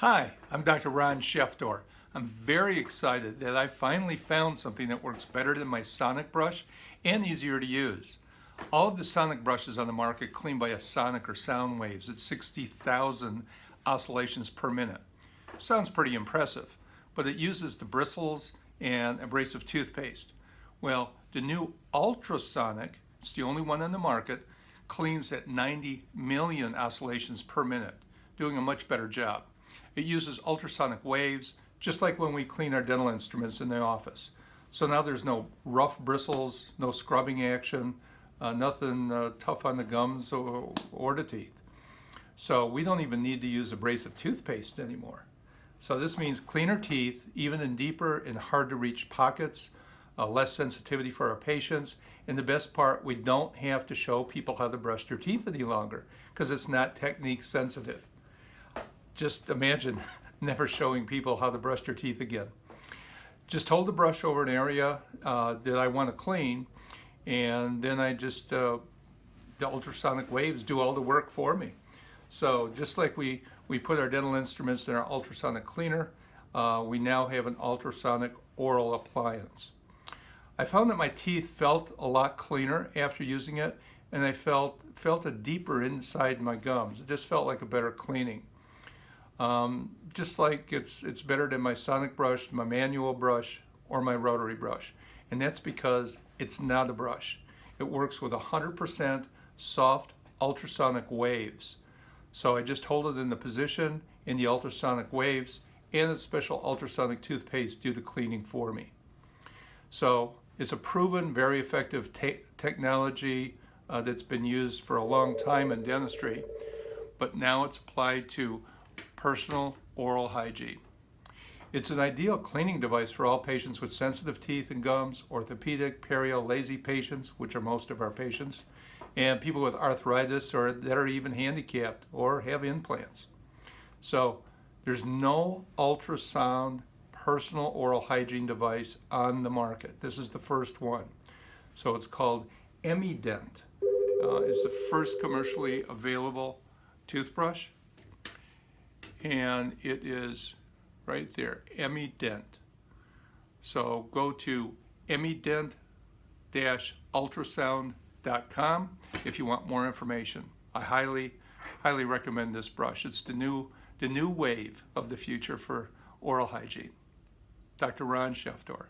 Hi, I'm Dr. Ron Schefdore. I'm very excited that I finally found something that works better than my sonic brush and easier to use. All of the sonic brushes on the market clean by a sonic or sound waves at 60,000 oscillations per minute. Sounds pretty impressive, but it uses the bristles and abrasive toothpaste. Well, the new ultrasonic, it's the only one on the market, cleans at 90 million oscillations per minute, doing a much better job. It uses ultrasonic waves, just like when we clean our dental instruments in the office. So now there's no rough bristles, no scrubbing action, nothing tough on the gums or the teeth. So we don't even need to use abrasive toothpaste anymore. So this means cleaner teeth, even in deeper and hard to reach pockets, less sensitivity for our patients, and the best part, we don't have to show people how to brush their teeth any longer because it's not technique sensitive. Just imagine never showing people how to brush their teeth again. Just hold the brush over an area that I want to clean, and then the ultrasonic waves do all the work for me. So just like we put our dental instruments in our ultrasonic cleaner, we now have an ultrasonic oral appliance. I found that my teeth felt a lot cleaner after using it, and I felt it deeper inside my gums. It just felt like a better cleaning. Just like it's better than my sonic brush, my manual brush, or my rotary brush. And that's because it's not a brush. It works with 100% soft ultrasonic waves. So I just hold it in the position in the ultrasonic waves, and a special ultrasonic toothpaste do the cleaning for me. So it's a proven, very effective technology that's been used for a long time in dentistry, but now it's applied to personal oral hygiene. It's an ideal cleaning device for all patients with sensitive teeth and gums, orthopedic, perio, lazy patients, which are most of our patients, and people with arthritis or that are even handicapped or have implants. So there's no ultrasound personal oral hygiene device on the market. This is the first one. So it's called emmi-dent. It's the first commercially available toothbrush. And it is right there, emmi-dent. So go to emmi-dent-ultrasound.com if you want more information. I highly recommend this brush. It's the new wave of the future for oral hygiene. Dr. Ron Schefdore.